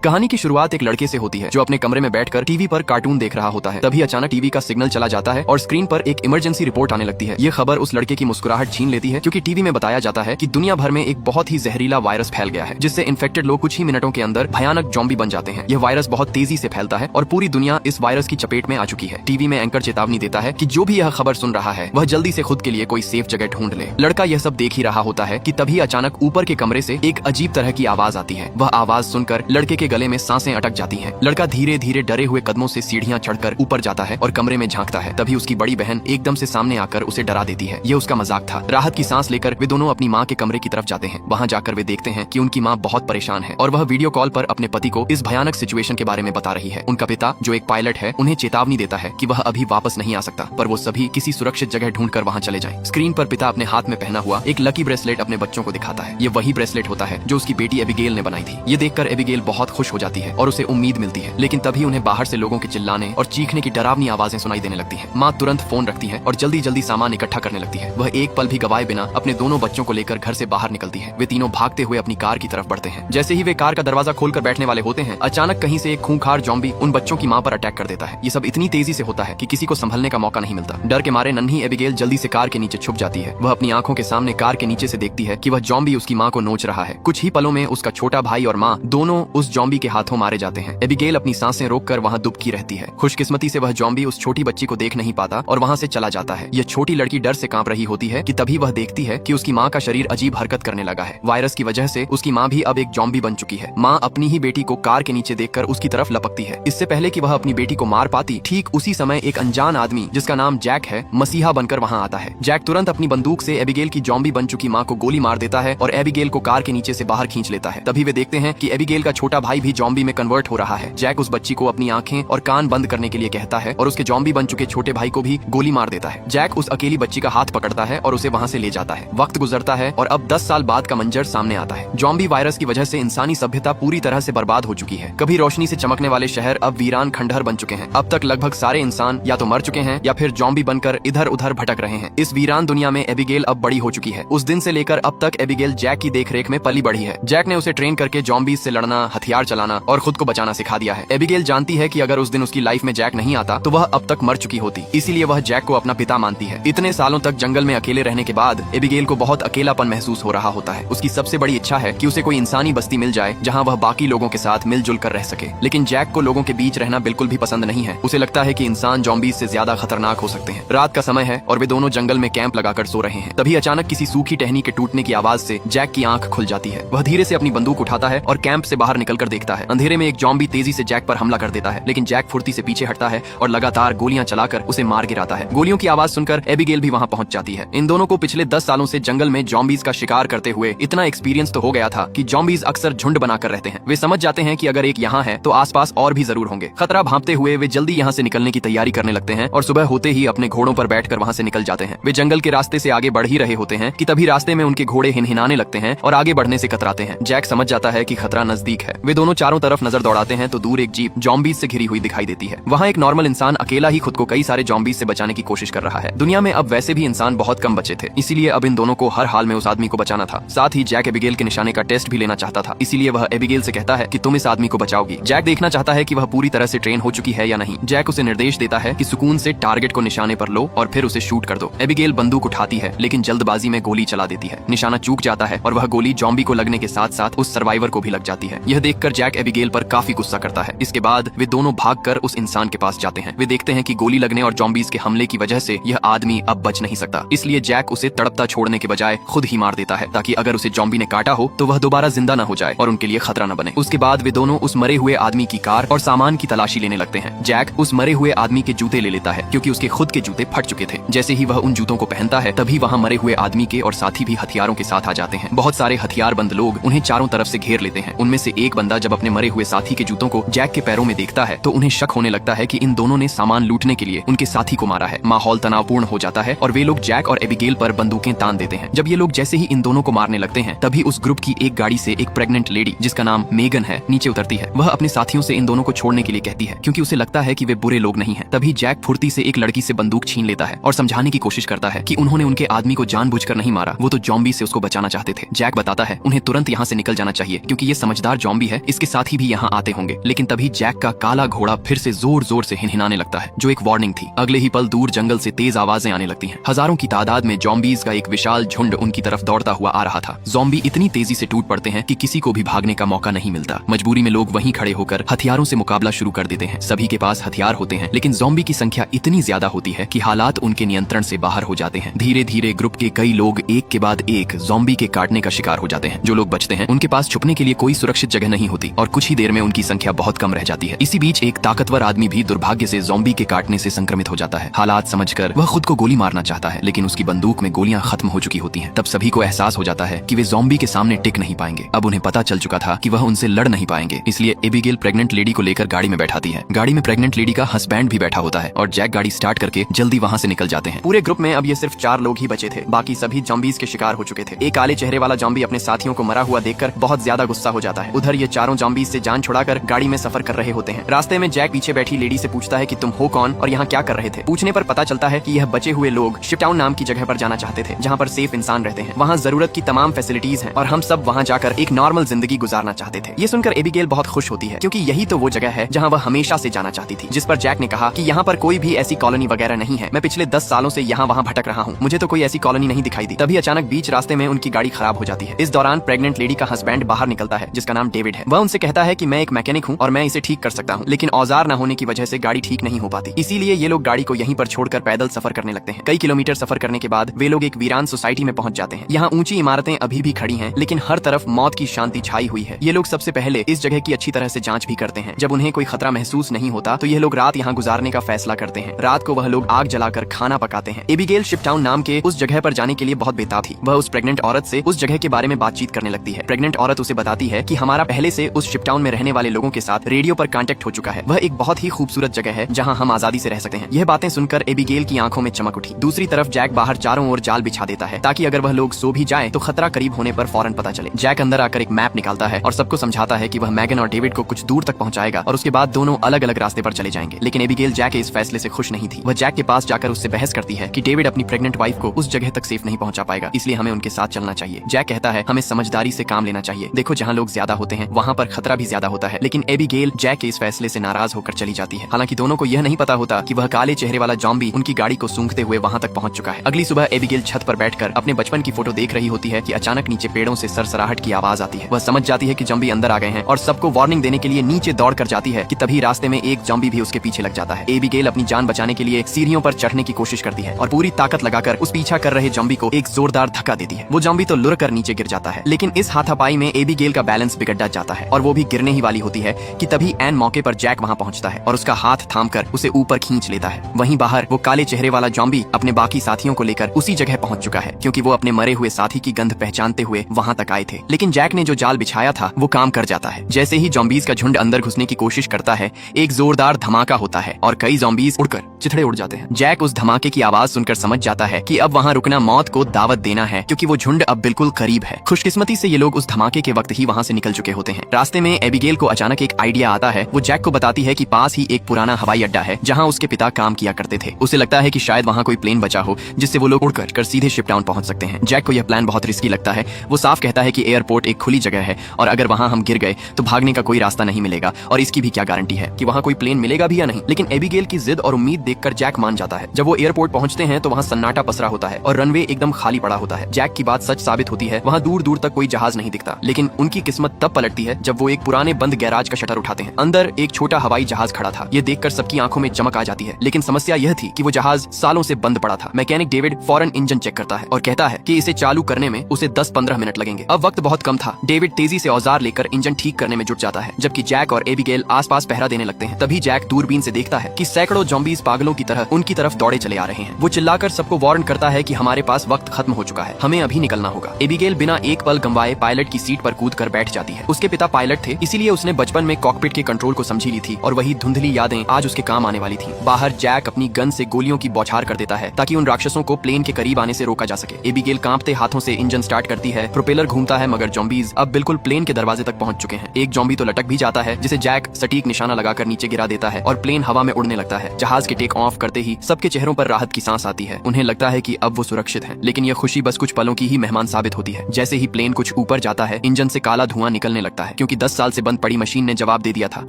कहानी की शुरुआत एक लड़के से होती है जो अपने कमरे में बैठकर टीवी पर कार्टून देख रहा होता है। तभी अचानक टीवी का सिग्नल चला जाता है और स्क्रीन पर एक इमरजेंसी रिपोर्ट आने लगती है। ये खबर उस लड़के की मुस्कुराहट छीन लेती है क्योंकि टीवी में बताया जाता है कि दुनिया भर में एक बहुत ही जहरीला वायरस फैल गया है जिससे इन्फेक्टेड लोग कुछ ही मिनटों के अंदर भयानक ज़ॉम्बी बन जाते हैं। यह वायरस बहुत तेजी से फैलता है और पूरी दुनिया इस वायरस की चपेट में आ चुकी है। टीवी में एंकर चेतावनी देता है कि जो भी यह खबर सुन रहा है वह जल्दी से खुद के लिए कोई सेफ जगह ढूंढ ले। लड़का यह सब देख ही रहा होता है कि तभी अचानक ऊपर के कमरे से एक अजीब तरह की आवाज आती है। वह आवाज सुनकर लड़के के गले में सांसें अटक जाती हैं। लड़का धीरे धीरे डरे हुए कदमों से सीढ़ियां चढ़कर ऊपर जाता है और कमरे में झांकता है। तभी उसकी बड़ी बहन एकदम से सामने आकर उसे डरा देती है। ये उसका मजाक था। राहत की सांस लेकर वे दोनों अपनी माँ के कमरे की तरफ जाते हैं। वहाँ जाकर वे देखते हैं कि उनकी माँ बहुत परेशान है और वह वीडियो कॉल पर अपने पति को इस भयानक सिचुएशन के बारे में बता रही है। उनका पिता जो एक पायलट है उन्हें चेतावनी देता है कि वह अभी वापस नहीं आ सकता, पर वो सभी किसी सुरक्षित जगह ढूंढकर वहाँ चले जाएं। स्क्रीन पर पिता अपने हाथ में पहना हुआ एक लकी ब्रेसलेट अपने बच्चों को दिखाता है। ये वही ब्रेसलेट होता है जो उसकी बेटी एबिगेल ने बनाई थी। ये देखकर एबिगेल बहुत खुश हो जाती है और उसे उम्मीद मिलती है, लेकिन तभी उन्हें बाहर से लोगों के चिल्लाने और चीखने की डरावनी आवाजें सुनाई देने लगती हैं। माँ तुरंत फोन रखती है और जल्दी जल्दी सामान इकट्ठा करने लगती है। वह एक पल भी गवाए बिना अपने दोनों बच्चों को लेकर घर से बाहर निकलती है। वे तीनों भागते हुए अपनी कार की तरफ बढ़ते हैं। जैसे ही वे कार का दरवाजा खोलकर बैठने वाले होते हैं, अचानक कहीं से एक खूंखार ज़ॉम्बी उन बच्चों की माँ पर अटैक कर देता है। ये सब इतनी तेजी से होता है कि किसी को संभलने का मौका नहीं मिलता। डर के मारे नन्ही एबिगेल जल्दी से कार के नीचे छुप जाती है। वह अपनी आंखों के सामने कार के नीचे से देखती है कि वह ज़ॉम्बी उसकी माँ को नोच रहा है। कुछ ही पलों में उसका छोटा भाई और माँ दोनों उस ज़ॉम्बी के हाथों मारे जाते हैं। एबिगेल अपनी सांसें रोककर वहाँ दुबकी रहती है। खुशकिस्मती से वह ज़ॉम्बी उस छोटी बच्ची को देख नहीं पाता और वहाँ से चला जाता है। यह छोटी लड़की डर से कांप रही होती है कि तभी वह देखती है कि उसकी माँ का शरीर अजीब हरकत करने लगा है। वायरस की वजह से उसकी माँ भी अब एक ज़ॉम्बी बन चुकी है। माँ अपनी ही बेटी को कार के नीचे देखकर उसकी तरफ लपकती है। इससे पहले कि वह अपनी बेटी को मार पाती, ठीक उसी समय एक अनजान आदमी जिसका नाम जैक है मसीहा बनकर वहाँ आता है। जैक तुरंत अपनी बंदूक से एबिगेल की ज़ॉम्बी बन चुकी माँ को गोली मार देता है और एबिगेल को कार के नीचे से बाहर खींच लेता है। तभी वे देखते हैं कि एबिगेल का छोटा भाई भी ज़ॉम्बी में कन्वर्ट हो रहा है। जैक उस बच्ची को अपनी आंखें और कान बंद करने के लिए कहता है और उसके ज़ॉम्बी बन चुके छोटे भाई को भी गोली मार देता है। जैक उस अकेली बच्ची का हाथ पकड़ता है और उसे वहाँ से ले जाता है। वक्त गुजरता है और अब 10 साल बाद का मंजर सामने आता है। ज़ॉम्बी वायरस की वजह से इंसानी सभ्यता पूरी तरह से बर्बाद हो चुकी है। कभी रोशनी से चमकने वाले शहर अब वीरान खंडहर बन चुके हैं। अब तक लगभग सारे इंसान या तो मर चुके हैं या फिर ज़ॉम्बी बनकर इधर उधर भटक रहे हैं। इस वीरान दुनिया में एबिगेल अब बड़ी हो चुकी है। उस दिन से लेकर अब तक एबिगेल जैक की देखरेख में पली बढ़ी है। जैक ने उसे ट्रेन करके ज़ॉम्बीज़ से लड़ना, हथियार चलाना और खुद को बचाना सिखा दिया है। एबिगेल जानती है कि अगर उस दिन उसकी लाइफ में जैक नहीं आता तो वह अब तक मर चुकी होती। इसीलिए वह जैक को अपना पिता मानती है। इतने सालों तक जंगल में अकेले रहने के बाद एबिगेल को बहुत अकेलापन महसूस हो रहा होता है। उसकी सबसे बड़ी इच्छा है कि उसे कोई इंसानी बस्ती मिल जाए जहां वह बाकी लोगों के साथ मिलजुल कर रह सके। लेकिन जैक को लोगों के बीच रहना बिल्कुल भी पसंद नहीं है। उसे लगता है कि इंसान ज़ॉम्बीज़ से ज्यादा खतरनाक हो सकते हैं। रात का समय है और वे दोनों जंगल में कैंप लगाकर सो रहे हैं। तभी अचानक किसी सूखी टहनी के टूटने की आवाज से जैक की आंख खुल जाती है। वह धीरे से अपनी बंदूक उठाता है और कैंप से बाहर निकलकर देखता है। अंधेरे में एक ज़ॉम्बी तेजी से जैक पर हमला कर देता है, लेकिन जैक फुर्ती से पीछे हटता है और लगातार गोलियां चलाकर उसे मार गिराता है। गोलियों की आवाज सुनकर एबिगेल भी वहां पहुंच जाती है। इन दोनों को पिछले 10 सालों से जंगल में ज़ॉम्बीज़ का शिकार करते हुए इतना एक्सपीरियंस तो हो गया था कि ज़ॉम्बीज़ अक्सर झुंड बनाकर रहते हैं। वे समझ जाते हैं कि अगर एक यहाँ है तो आसपास और भी जरूर होंगे। खतरा भांपते हुए वे जल्दी यहाँ से निकलने की तैयारी करने लगते हैं और सुबह होते ही अपने घोड़ों पर बैठकर वहाँ से निकल जाते हैं। वे जंगल के रास्ते से आगे बढ़ ही रहे होते हैं कि तभी रास्ते में उनके घोड़े हिनहिनाने लगते हैं और आगे बढ़ने से कतराते हैं। जैक समझ जाता है कि खतरा नजदीक है। वे दोनों चारों तरफ नजर दौड़ाते हैं तो दूर एक जीप ज़ॉम्बीज़ से घिरी हुई दिखाई देती है। वहाँ एक नॉर्मल इंसान अकेला ही खुद को कई सारे ज़ॉम्बीज़ से बचाने की कोशिश कर रहा है। दुनिया में अब वैसे भी इंसान बहुत कम बचे थे, इसीलिए अब इन दोनों को हर हाल में उस आदमी को बचाना था। साथ ही जैक एबिगेल के निशाने का टेस्ट भी लेना चाहता था, इसीलिए वह एबिगेल से कहता है कि तुम इस आदमी को बचाओगी। जैक देखना चाहता है कि वह पूरी तरह से ट्रेन हो चुकी है या नहीं। जैक उसे निर्देश देता है कि सुकून से टारगेट को निशाने पर लो और फिर उसे शूट कर दो। एबिगेल बंदूक उठाती है लेकिन जल्दबाजी में गोली चला देती है। निशाना चूक जाता है और वह गोली ज़ॉम्बी को लगने के साथ साथ उस सर्वाइवर को भी लग जाती है। यह देखकर जैक एबिगेल पर काफी गुस्सा करता है। इसके बाद वे दोनों भागकर उस इंसान के पास जाते हैं। वे देखते हैं कि गोली लगने और ज़ॉम्बीज़ के हमले की वजह से यह आदमी अब बच नहीं सकता। इसलिए जैक उसे तड़पता छोड़ने के बजाय खुद ही मार देता है ताकि अगर उसे ज़ॉम्बी ने काटा हो तो वह दोबारा जिंदा न हो जाए और उनके लिए खतरा न बने। उसके बाद वे दोनों उस मरे हुए आदमी की कार और सामान की तलाशी लेने लगते हैं। जैक उस मरे हुए आदमी के जूते ले लेता है क्योंकि उसके खुद के जूते फट चुके थे। जैसे ही वह उन जूतों को पहनता है तभी वहाँ मरे हुए आदमी के और साथी भी हथियारों के साथ आ जाते हैं। बहुत सारे हथियारबंद लोग उन्हें चारों तरफ से घेर लेते हैं। उनमें से एक बंदा जब अपने मरे हुए साथी के जूतों को जैक के पैरों में देखता है तो उन्हें शक होने लगता है कि इन दोनों ने सामान लूटने के लिए उनके साथी को मारा है। माहौल तनावपूर्ण हो जाता है और वे लोग जैक और एबिगेल पर बंदूकें तान देते हैं। जब ये लोग जैसे ही इन दोनों को मारने लगते हैं तभी उस ग्रुप की एक गाड़ी से एक प्रेग्नेंट लेडी जिसका नाम मेगन है नीचे उतरती है। वह अपने साथियों से इन दोनों को छोड़ने के लिए कहती है क्योंकि उसे लगता है कि वे बुरे लोग नहीं हैं। तभी जैक फुर्ती से एक लड़की से बंदूक छीन लेता है और समझाने की कोशिश करता है कि उन्होंने उनके आदमी को जानबूझकर नहीं मारा, वो तो ज़ॉम्बी से उसको बचाना चाहते थे। जैक बताता है उन्हें तुरंत यहाँ से निकल जाना चाहिए क्योंकि ये समझदार ज़ॉम्बी है, इसके साथी भी यहाँ आते होंगे। लेकिन तभी जैक का काला घोड़ा फिर से जोर जोर से हिनहिनाने लगता है, जो एक वार्निंग थी। अगले ही पल दूर जंगल से तेज आवाजें आने लगती हैं। हजारों की तादाद में ज़ॉम्बीज़ का एक विशाल झुंड उनकी तरफ दौड़ता हुआ आ रहा था। ज़ॉम्बी इतनी तेजी से टूट पड़ते हैं कि किसी को भी भागने का मौका नहीं मिलता। मजबूरी में लोग वहीं खड़े होकर हथियारों से मुकाबला शुरू कर देते हैं। सभी के पास हथियार होते हैं, लेकिन ज़ॉम्बी की संख्या इतनी ज्यादा होती है कि हालात उनके नियंत्रण से बाहर हो जाते हैं। धीरे धीरे ग्रुप के कई लोग एक के बाद एक ज़ॉम्बी के काटने का शिकार हो जाते हैं। जो लोग बचते हैं उनके पास छुपने के लिए कोई सुरक्षित जगह नहीं होती और कुछ ही देर में उनकी संख्या बहुत कम रह जाती है। इसी बीच एक ताकतवर आदमी भी दुर्भाग्य से ज़ॉम्बी के काटने से संक्रमित हो जाता है। हालात समझकर वह खुद को गोली मारना चाहता है, लेकिन उसकी बंदूक में गोलियां खत्म हो चुकी होती हैं। तब सभी को एहसास हो जाता है कि वे ज़ॉम्बी के सामने टिक नहीं पाएंगे। अब उन्हें पता चल चुका था कि वह उनसे लड़ नहीं पाएंगे, इसलिए एबिगेल प्रेग्नेंट लेडी को लेकर गाड़ी में बैठाती है। गाड़ी में प्रेग्नेंट लेडी का हस्बैंड भी बैठा होता है और जैक गाड़ी स्टार्ट करके जल्दी वहाँ से निकल जाते हैं। पूरे ग्रुप में अब ये सिर्फ 4 लोग ही बचे थे, बाकी सभी ज़ॉम्बीज़ के शिकार हो चुके थे। एक काले चेहरे वाला ज़ॉम्बी अपने साथियों को मरा हुआ देखकर बहुत ज्यादा गुस्सा हो जाता है। उधर ये चारों ज़ॉम्बीज़ से जान छुड़ाकर गाड़ी में सफर कर रहे होते हैं। रास्ते में जैक पीछे बैठी लेडी से पूछता है कि तुम हो कौन और यहाँ क्या कर रहे थे। पूछने पर पता चलता है कि यह बचे हुए लोग शिपटाउन नाम की जगह पर जाना चाहते थे, जहाँ पर सेफ इंसान रहते हैं। वहाँ जरूरत की तमाम फैसिलिटीज हैं और हम सब वहाँ जाकर एक नॉर्मल जिंदगी गुजारना चाहते थे। ये सुनकर एबिगेल बहुत खुश होती है, क्योंकि यही तो वो जगह है जहाँ वह हमेशा से जाना चाहती थी। जिस पर जैक ने कहा कि यहाँ पर कोई भी ऐसी कॉलोनी वगैरह नहीं है। मैं पिछले 10 सालों से यहाँ वहाँ भटक रहा हूँ, मुझे तो कोई ऐसी कॉलोनी नहीं दिखाई दी। तभी अचानक बीच रास्ते में उनकी गाड़ी खराब हो जाती है। इस दौरान प्रेग्नेंट लेडी का हस्बैंड बाहर निकलता है, जिसका नाम डेविड है। वह उनसे कहता है कि मैं एक मैकेनिक हूँ और मैं इसे ठीक कर सकता हूँ, लेकिन औजार न होने की वजह से गाड़ी ठीक नहीं हो पाती। इसीलिए ये लोग गाड़ी को यहीं पर छोड़कर पैदल सफर करने लगते हैं। कई किलोमीटर सफर करने के बाद वे लोग एक वीरान सोसाइटी में पहुंच जाते हैं। यहाँ ऊंची इमारतें अभी भी खड़ी हैं, लेकिन हर तरफ मौत की शांति छाई हुई है। ये लोग सबसे पहले इस जगह की अच्छी तरह से जांच भी करते हैं। जब उन्हें कोई खतरा महसूस नहीं होता तो ये लोग रात यहाँ गुजारने का फैसला करते हैं। रात को वह लोग आग जलाकर खाना पकाते हैं। एबिगेल शिपटाउन नाम के उस जगह पर जाने के लिए बहुत बेताब थी। वह उस प्रेग्नेंट औरत से उस जगह के बारे में बातचीत करने लगती है। प्रेग्नेंट औरत उसे बताती है कि हमारा पहले से उस शिपटाउन में रहने वाले लोगों के साथ रेडियो पर कांटेक्ट हो चुका है। वह एक बहुत ही खूबसूरत जगह है जहाँ हम आजादी से रह सकते हैं। यह बातें सुनकर एबिगेल की आंखों में चमक उठी। दूसरी तरफ जैक बाहर चारों ओर जाल बिछा देता है, ताकि अगर वह लोग सो भी जाएं तो खतरा करीब होने पर फौरन पता चले। जैक अंदर आकर एक मैप निकालता है और सबको समझाता है कि वह मैगन और डेविड को कुछ दूर तक पहुंचाएगा और उसके बाद दोनों अलग अलग रास्ते पर चले जाएंगे। लेकिन एबिगेल जैक के इस फैसले से खुश नहीं थी। वह जैक के पास जाकर उससे बहस करती है कि डेविड अपनी प्रेग्नेंट वाइफ को उस जगह तक सेफ नहीं पहुंचा पाएगा, इसलिए हमें उनके साथ चलना चाहिए। जैक कहता है हमें समझदारी से काम लेना चाहिए। देखो, जहाँ लोग ज्यादा होते हैं वहाँ पर खतरा भी ज्यादा होता है। लेकिन एबिगेल जैक के इस फैसले से नाराज होकर चली जाती है। हालांकि दोनों को यह नहीं पता होता कि वह काले चेहरे वाला ज़ॉम्बी उनकी गाड़ी को सूंघते हुए वहाँ तक पहुंच चुका है। अगली सुबह एबिगेल छत पर बैठकर अपने बचपन की फोटो देख रही होती है कि अचानक नीचे पेड़ों से सरसराहट की आवाज आती है। वह समझ जाती है कि ज़ॉम्बी अंदर आ गए हैं और सबको वार्निंग देने के लिए नीचे दौड़ कर जाती है कि तभी रास्ते में एक ज़ॉम्बी भी उसके पीछे लग जाता है। एबिगेल अपनी जान बचाने के लिए सीढ़ियों पर चढ़ने की कोशिश करती है और पूरी ताकत लगाकर उस पीछा कर रहे ज़ॉम्बी को एक जोरदार धक्का देती है। वो ज़ॉम्बी तो लुढ़ कर नीचे गिर जाता है, लेकिन इस हाथापाई में एबिगेल का बैलेंस बिगड़ जाता है और वो भी गिरने ही वाली होती है कि तभी ऐन मौके पर जैक वहाँ पहुँचता है और उसका हाथ थामकर उसे ऊपर खींच लेता है। वहीं बाहर वो काले चेहरे वाला ज़ॉम्बी अपने बाकी साथियों को लेकर उसी जगह पहुंच चुका है, क्योंकि वो अपने मरे हुए साथी की गंध पहचानते हुए वहां तक आए थे। लेकिन जैक ने जो जाल बिछाया था वो काम कर जाता है। जैसे ही ज़ॉम्बीज़ का झुंड अंदर घुसने की कोशिश करता है, एक जोरदार धमाका होता है और कई ज़ॉम्बीज़ उड़कर चिथड़े उड़ जाते हैं। जैक उस धमाके की आवाज सुनकर समझ जाता है कि अब वहाँ रुकना मौत को दावत देना है, क्योंकि वो झुंड अब बिल्कुल करीब है। खुशकिस्मती से ये लोग उस धमाके के वक्त ही वहाँ से निकल चुके होते हैं। रास्ते में एबिगेल को अचानक एक आइडिया आता है। वो जैक को बताती है कि पास ही एक पुराना हवाई अड्डा है जहाँ उसके पिता काम किया करते थे। उसे लगता है कि शायद वहाँ कोई प्लेन बचा हो जिससे वो लोग उड़कर सीधे शिपटाउन पहुंच सकते हैं। जैक को यह प्लान बहुत रिस्की लगता है। वो साफ कहता है कि एयरपोर्ट एक खुली जगह है और अगर वहाँ हम गिर गए तो भागने का कोई रास्ता नहीं मिलेगा और इसकी भी क्या गारंटी है कि वहाँ कोई प्लेन मिलेगा भी या नहीं। लेकिन एबिगेल की जिद और उम्मीद देखकर जैक मान जाता है। जब वो एयरपोर्ट पहुंचते हैं तो वहाँ सन्नाटा पसरा होता है और रनवे एकदम खाली पड़ा होता है। जैक की बात सच साबित होती है, वहाँ दूर दूर तक कोई जहाज नहीं दिखता। लेकिन उनकी किस्मत तब पलटती है जब वो एक पुराने बंद गैराज का शटर उठाते हैं। अंदर एक छोटा हवाई जहाज खड़ा था। ये देखकर सबकी आंखों में चमक आ जाती है, लेकिन समस्या यह थी कि वो जहाज सालों से बंद पड़ा था। मैकेनिक डेविड फौरन इंजन चेक करता है और कहता है कि इसे चालू करने में उसे 10-15 मिनट लगेंगे। अब वक्त बहुत कम था। डेविड तेजी से औजार लेकर इंजन ठीक करने में जुट जाता है, जबकि जैक और एबिगेल आसपास पहरा देने लगते हैं। तभी जैक दूरबीन से देखता है कि सैकड़ों ज़ॉम्बीज़ पागलों की तरह उनकी तरफ दौड़े चले आ रहे हैं। वो चिल्लाकर सबको वार्न करता है कि हमारे पास वक्त खत्म हो चुका है, हमें अभी निकलना होगा। एबिगेल बिना एक पल गंवाए पायलट की सीट पर कूद कर बैठ जाती है। उसके पिता पायलट थे, इसीलिए उसने बचपन में कॉकपिट के कंट्रोल को समझी ली थी और वही धुंधली यादें आज उसके काम आने वाली थी। बाहर जैक अपनी गन से गोलियों की बौछार कर देता है ताकि उन राक्षसों को प्लेन के करीब आने से रोका जा सके। एबिगेल कांपते हाथों से इंजन स्टार्ट करती है। प्रोपेलर घूमता है, मगर ज़ॉम्बीज़ अब बिल्कुल प्लेन के दरवाजे तक पहुंच चुके हैं। एक ज़ॉम्बी तो लटक भी जाता है, जिसे जैक सटीक निशाना लगाकर नीचे गिरा देता है और प्लेन हवा में उड़ने लगता है। जहाज के टेक ऑफ करते ही सबके चेहरों पर राहत की सांस आती है। उन्हें लगता है कि अब वो सुरक्षित हैं। लेकिन यह खुशी बस कुछ पलों की ही मेहमान साबित होती है। जैसे ही प्लेन कुछ ऊपर जाता है, इंजन से काला धुआं निकलने लगता है। क्योंकि 10 साल से बंद पड़ी मशीन ने जवाब दे दिया था।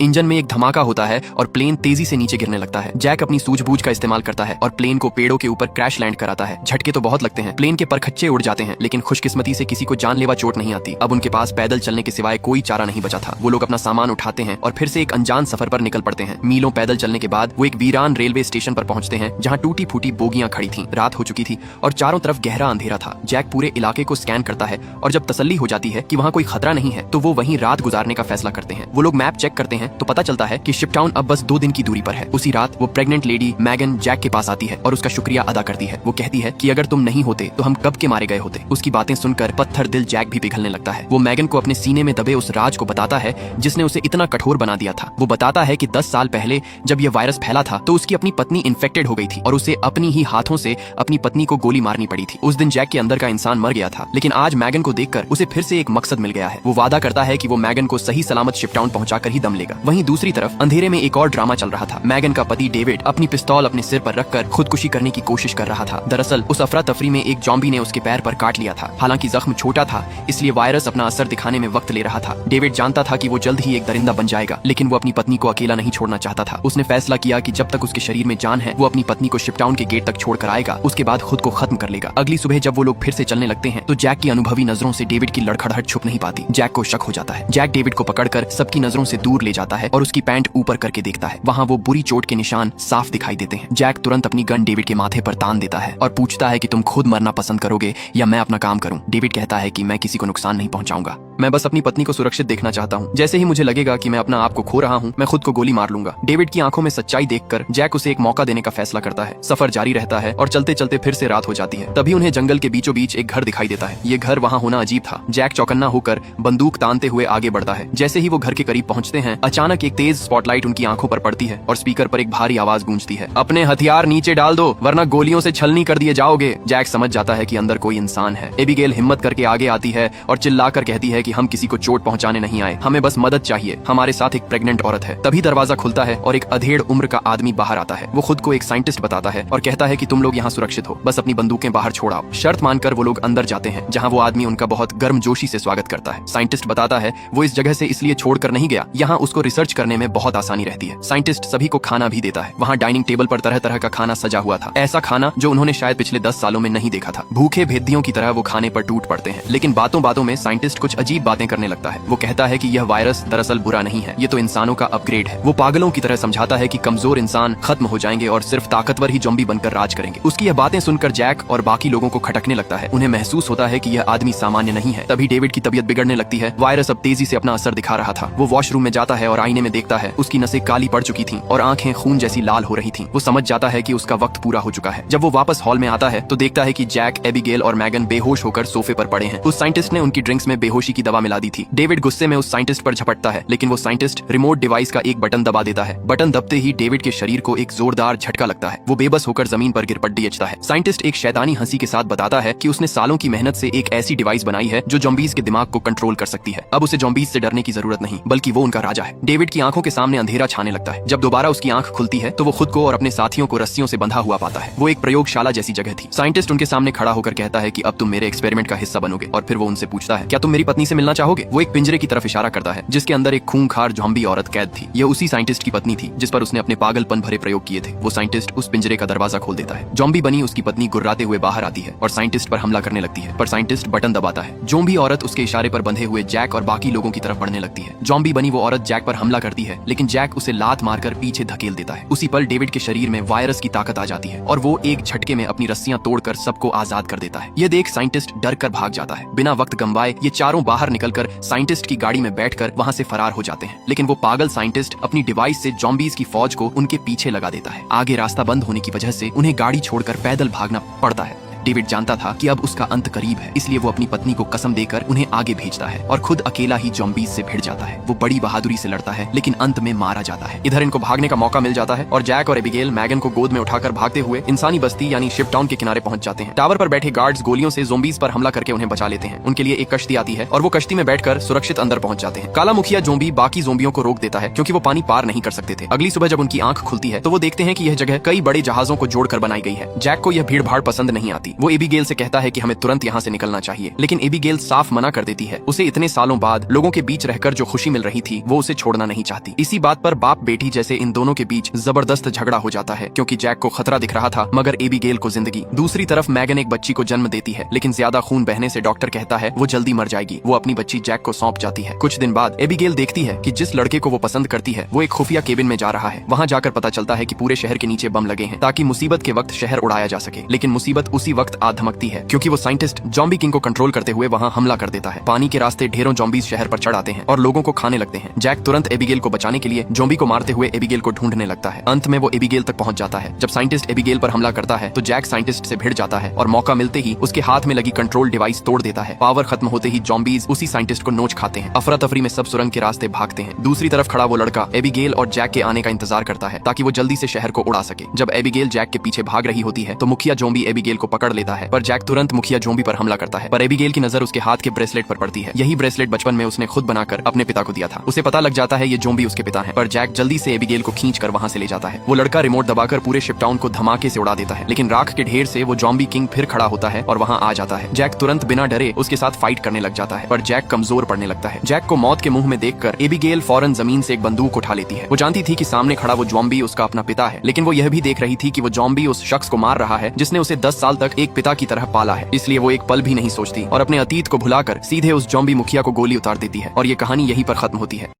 इंजन में एक धमाका होता है और प्लेन तेजी से नीचे गिरने लगता है। जैक अपनी सूझबूझ का इस्तेमाल करता है और प्लेन को पेड़ों के ऊपर क्रैश लैंड कराता है। झटके तो बहुत लगते हैं, प्लेन के परखच्चे उड़ जाते हैं, लेकिन खुशकिस्मती से किसी को जानलेवा चोट नहीं आती। अब उनके पास पैदल चलने के सिवाय कोई चारा नहीं बचा था। वो लोग अपना सामान उठाते हैं और फिर से एक अनजान सफर पर निकल पड़ते हैं। मीलों पैदल चलने के बाद वो एक वीरान रेलवे स्टेशन पर पहुंचते हैं, जहां टूटी फूटी बोगियां खड़ी थीं। रात हो चुकी थी और चारों तरफ गहरा अंधेरा था। जैक पूरे इलाके को स्कैन करता है और जब तसल्ली हो जाती है कि वहां कोई खतरा नहीं है, तो वो वहीं रात गुजारने का फैसला करते हैं। वो लोग मैप चेक करते हैं तो पता चलता है कि शिपटाउन अब बस 2 दिन की दूरी पर है। उसी रात वो प्रेग्नेंट लेडी मैगन जैक के पास आती है और उसका शुक्रिया अदा करती है। वो कहती है कि अगर तुम नहीं होते तो हम कब के मारे गए होते। उसकी बातें सुनकर पत्थर दिल जैक भी पिघलने लगता है। वो मैगन को अपने सीने में दबे उस राज को बताता है जिसने उसे इतना कठोर बना दिया था। वो बताता है कि 10 साल पहले जब यह वायरस फैला था तो उसकी अपनी पत्नी इन्फेक्टेड हो गई थी और उसे अपनी ही हाथों से अपनी पत्नी को गोली मारनी पड़ी थी। उस दिन जैक के अंदर का इंसान मर गया था, लेकिन आज मैगन को देखकर उसे फिर से एक मकसद मिल गया है। वो वादा करता है कि वो मैगन को सही सलामत शिपटाउन पहुंचाकर ही दम लेगा। वहीं दूसरी तरफ अंधेरे में एक और ड्रामा चल रहा था। मैगन का पति डेविड अपनी पिस्तौल अपने सिर पर रखकर खुदकुशी करने की कोशिश कर रहा था। दरअसल उस अफरा तफरी में एक जॉम्बी ने उसके पैर पर काट लिया था। हालांकि जख्म छोटा था, इसलिए वायरस अपना असर दिखाने में वक्त ले रहा था। डेविड जानता था कि वो जल्द ही एक दरिंदा बन जाएगा, लेकिन वो अपनी पत्नी को अकेला नहीं छोड़ना चाहता था। उसने फैसला किया कि जब तक उसके शरीर में जान है वो अपनी पत्नी को शिपटाउन के गेट तक छोड़कर आएगा, उसके बाद खुद को खत्म कर लेगा। अगली सुबह जब वो लोग फिर से चलने लगते हैं तो जैक की अनुभवी नजरों से डेविड की लड़खड़ाहट छुप नहीं पाती। जैक को शक हो जाता है। जैक डेविड को पकड़कर सबकी नजरों से दूर ले जाता है और उसकी पैंट ऊपर करके देखता है। वहाँ वो बुरी चोट के निशान साफ दिखाई देते हैं। जैक तुरंत अपनी गन डेविड के माथे पर तान देता है और पूछता है कि तुम खुद मरना पसंद करोगे या मैं अपना काम करूं। डेविड कहता है कि मैं किसी को नुकसान नहीं पहुंचाऊंगा, मैं बस अपनी पत्नी को सुरक्षित देखना चाहता हूं। जैसे ही मुझे लगेगा कि मैं अपना आप को खो रहा हूं, मैं खुद को गोली मार लूंगा। डेविड की आंखों में सच्चाई देखकर जैक उसे एक मौका देने का फैसला करता है। सफर जारी रहता है और चलते चलते फिर से रात हो जाती है। तभी उन्हें जंगल के बीचों बीच एक घर दिखाई देता है। ये घर वहाँ होना अजीब था। जैक चौकन्ना होकर बंदूक तानते हुए आगे बढ़ता है। जैसे ही वो घर के करीब पहुंचते हैं, अचानक एक तेज स्पॉटलाइट उनकी आंखों पर पड़ती है और स्पीकर पर एक भारी आवाज गूंजती है, अपने हथियार नीचे डाल दो वरना गोलियों से छलनी कर दिए जाओगे। जैक समझ जाता है कि अंदर कोई इंसान है। एबिगेल हिम्मत करके आगे आती है और चिल्लाकर कहती है कि हम किसी को चोट पहुंचाने नहीं आए, हमें बस मदद चाहिए, हमारे साथ एक प्रेग्नेंट औरत है। तभी दरवाजा खुलता है और एक अधेड़ उम्र का आदमी बाहर आता है। वो खुद को एक साइंटिस्ट बताता है और कहता है कि तुम लोग यहाँ सुरक्षित हो, बस अपनी बंदूकें बाहर छोड़ाओ। शर्त मानकर वो लोग अंदर जाते हैं, जहाँ वो आदमी उनका बहुत गर्मजोशी से स्वागत करता है। साइंटिस्ट बताता है वो इस जगह से इसलिए छोड़कर नहीं गया, यहाँ उसको रिसर्च करने में बहुत आसानी रहती है। साइंटिस्ट सभी को खाना भी देता है। वहाँ डाइनिंग टेबल पर तरह तरह का खाना सजा हुआ था, ऐसा खाना जो उन्होंने शायद पिछले 10 सालों में नहीं देखा था। भूखे भेदियों की तरह वो खाने पर टूट पड़ते हैं, लेकिन बातों बातों में साइंटिस्ट कुछ अजीब बातें करने लगता है। वो कहता है कि यह वायरस दरअसल बुरा नहीं है, ये तो इंसानों का अपग्रेड है। वो पागलों की तरह समझाता है कि कमजोर इंसान खत्म हो जाएंगे और सिर्फ ताकतवर ही ज़ॉम्बी बनकर राज करेंगे। उसकी यह बातें सुनकर जैक और बाकी लोगों को खटकने लगता है। उन्हें महसूस होता है कि यह आदमी सामान्य नहीं है। तभी डेविड की तबीयत बिगड़ने लगती है। वायरस अब तेजी से अपना असर दिखा रहा था। वो वॉशरूम में जाता है और आईने में देखता है उसकी नसें काली पड़ चुकी थीं और आंखें खून जैसी लाल हो रही थीं। वो समझ जाता है कि उसका वक्त पूरा हो चुका है। जब वो वापस हॉल में आता है तो देखता है कि जैक, एबिगेल और मैगन बेहोश होकर सोफे पर पड़े हैं। उस साइंटिस्ट ने उनकी ड्रिंक्स में बेहोशी की दवा मिला दी थी। डेविड गुस्से में उस साइंटिस्ट पर झपटता है, लेकिन वो साइंटिस्ट रिमोट डिवाइस का एक बटन दबा देता है। बटन दबते ही डेविड के शरीर को एक जोरदार झटका लगता है। वो बेबस होकर जमीन पर गिर पड़ता है। साइंटिस्ट एक शैतानी हंसी के साथ बताता है कि उसने सालों की मेहनत से एक ऐसी डिवाइस बनाई है जो ज़ॉम्बीज़ के दिमाग को कंट्रोल कर सकती है। अब उसे ज़ॉम्बीज़ से डरने की जरूरत नहीं, बल्कि वो उनका राजा है। डेविड की आंखों के सामने अंधेरा छाने लगता है। जब दोबारा उसकी आंख खुलती है तो वो खुद को और अपने साथियों को रस्सियों से बंधा हुआ पाता है। वो एक प्रयोगशाला जैसी जगह थी। साइंटिस्ट उनके सामने खड़ा होकर कहता है कि अब तुम मेरे एक्सपेरिमेंट का हिस्सा बनोगे, और फिर वो उनसे पूछता है क्या तुम मेरी पत्नी से मिलना चाहोगे। वो एक पिंजरे की तरफ इशारा करता है जिसके अंदर एक खूंखार ज़ॉम्बी औरत कैद थी। यह उसी साइंटिस्ट की पत्नी थी जिस पर उसने अपने पागलपन भरे प्रयोग किए थे। वो साइंटिस्ट उस पिंजरे का दरवाजा खोल देता है। ज़ॉम्बी बनी उसकी पत्नी गुर्राते हुए बाहर आती है और साइंटिस्ट पर हमला करने लगती है, पर साइंटिस्ट बटन दबाता है। ज़ॉम्बी औरत उसके इशारे पर बंधे हुए जैक और बाकी लोगों की तरफ बढ़ने लगती है। ज़ॉम्बी बनी वो औरत जैक पर हमला करती है, लेकिन जैक उसे लात मारकर पीछे धकेल देता है। उसी पल डेविड के शरीर में वायरस की ताकत आ जाती है और वो एक झटके में अपनी रस्सियां तोड़कर सबको आजाद कर देता है। यह देख साइंटिस्ट डर कर भाग जाता है। बिना वक्त गंवाए ये चारों बाहर निकलकर साइंटिस्ट की गाड़ी में बैठकर वहां से फरार हो जाते हैं, लेकिन वो पागल साइंटिस्ट अपनी डिवाइस से ज़ॉम्बीज़ की फौज को उनके पीछे लगा देता है। आगे रास्ता बंद होने की वजह से उन्हें गाड़ी छोड़कर पैदल भागना पड़ता है। डेविड जानता था कि अब उसका अंत करीब है, इसलिए वो अपनी पत्नी को कसम देकर उन्हें आगे भेजता है और खुद अकेला ही ज़ॉम्बीज़ से भिड़ जाता है। वो बड़ी बहादुरी से लड़ता है, लेकिन अंत में मारा जाता है। इधर इनको भागने का मौका मिल जाता है और जैक और एबिगेल मैगन को गोद में उठाकर भागते हुए इंसानी बस्ती यानी शिपटाउन के किनारे पहुंच जाते हैं। टावर पर बैठे गार्ड्स गोलियों से ज़ॉम्बीज़ पर हमला करके उन्हें बचा लेते हैं। उनके लिए एक कश्ती आती है और वो कश्ती में बैठकर सुरक्षित अंदर पहुंच जाते हैं। काला मुखिया ज़ॉम्बी बाकी ज़ॉम्बियों को रोक देता है क्योंकि वो पानी पार नहीं कर सकते थे। अगली सुबह जब उनकी आंख खुलती है तो वो देखते हैं कि यह जगह कई बड़े जहाजों को जोड़कर बनाई गई है। जैक को यह भीड़ भाड़ पसंद नहीं आती। सकती। वो एबिगेल से कहता है कि हमें तुरंत यहाँ से निकलना चाहिए, लेकिन एबिगेल साफ मना कर देती है। उसे इतने सालों बाद लोगों के बीच रहकर जो खुशी मिल रही थी वो उसे छोड़ना नहीं चाहती। इसी बात पर बाप बेटी जैसे इन दोनों के बीच जबरदस्त झगड़ा हो जाता है, क्योंकि जैक को खतरा दिख रहा था मगर एबिगेल को जिंदगी। दूसरी तरफ मैगन एक बच्ची को जन्म देती है, लेकिन ज्यादा खून बहने से डॉक्टर कहता है वो जल्दी मर जाएगी। वो अपनी बच्ची जैक को सौंप जाती है। कुछ दिन बाद एबिगेल देखती है कि जिस लड़के को वो पसंद करती है वो एक खुफिया केबिन में जा रहा है। वहाँ जाकर पता चलता है कि पूरे शहर के नीचे बम लगे हैं ताकि मुसीबत के वक्त शहर उड़ाया जा सके। लेकिन मुसीबत उसी वक्त आ धमकती है, क्योंकि वो साइंटिस्ट जॉम्बी किंग को कंट्रोल करते हुए वहाँ हमला कर देता है। पानी के रास्ते ढेरों जॉम्बीज शहर पर चढ़ आते हैं और लोगों को खाने लगते हैं। जैक तुरंत एबिगेल को बचाने के लिए जॉम्बी को मारते हुए एबिगेल को ढूंढने लगता है। अंत में वो एबिगेल तक पहुंच जाता है। जब साइंटिस्ट एबिगेल पर हमला करता है तो जैक साइंटिस्ट से भिड़ जाता है और मौका मिलते ही उसके हाथ में लगी कंट्रोल डिवाइस तोड़ देता है। पावर खत्म होते ही जॉम्बीज उसी साइंटिस्ट को नोच खाते हैं। अफरा तफरी में सब सुरंग के रास्ते भागते हैं। दूसरी तरफ खड़ा वो लड़का एबिगेल और जैक के आने का इंतजार करता है ताकि वो जल्दी से शहर को उड़ा सके। जब एबिगेल जैक के पीछे भाग रही होती है तो मुखिया जोम्बी एबिगेल को पकड़ लेता है, पर जैक तुरंत मुखिया जोम्बी पर हमला करता है। पर एबिगेल की नजर उसके हाथ के ब्रेसलेट पर पड़ती है। यही ब्रेसलेट बचपन में उसने खुद बनाकर अपने पिता को दिया था। उसे पता लग जाता है ये जोम्बी उसके पिता है, पर जैक जल्दी से एबिगेल को खींच कर वहाँ से ले जाता है। वो लड़का रिमोट दबाकर पूरे शिप टाउन को धमाके से उड़ा देता है, लेकिन राख के ढेर से वो जॉम्बी किंग फिर खड़ा होता है और वहाँ आ जाता है। जैक तुरंत बिना डरे उसके साथ फाइट करने लग जाता है, पर जैक कमजोर पड़ने लगता है। जैक को मौत के मुंह में देखकर एबिगेल फौरन जमीन से एक बंदूक उठा लेती है। वो जानती थी कि सामने खड़ा वो जॉम्बी उसका अपना पिता है, लेकिन वो यह भी देख रही थी कि वो जॉम्बी उस शख्स को मार रहा है जिसने उसे 10 साल तक एक पिता की तरह पाला है। इसलिए वो एक पल भी नहीं सोचती और अपने अतीत को भुलाकर सीधे उस जॉम्बी मुखिया को गोली उतार देती है और ये कहानी यहीं पर खत्म होती है।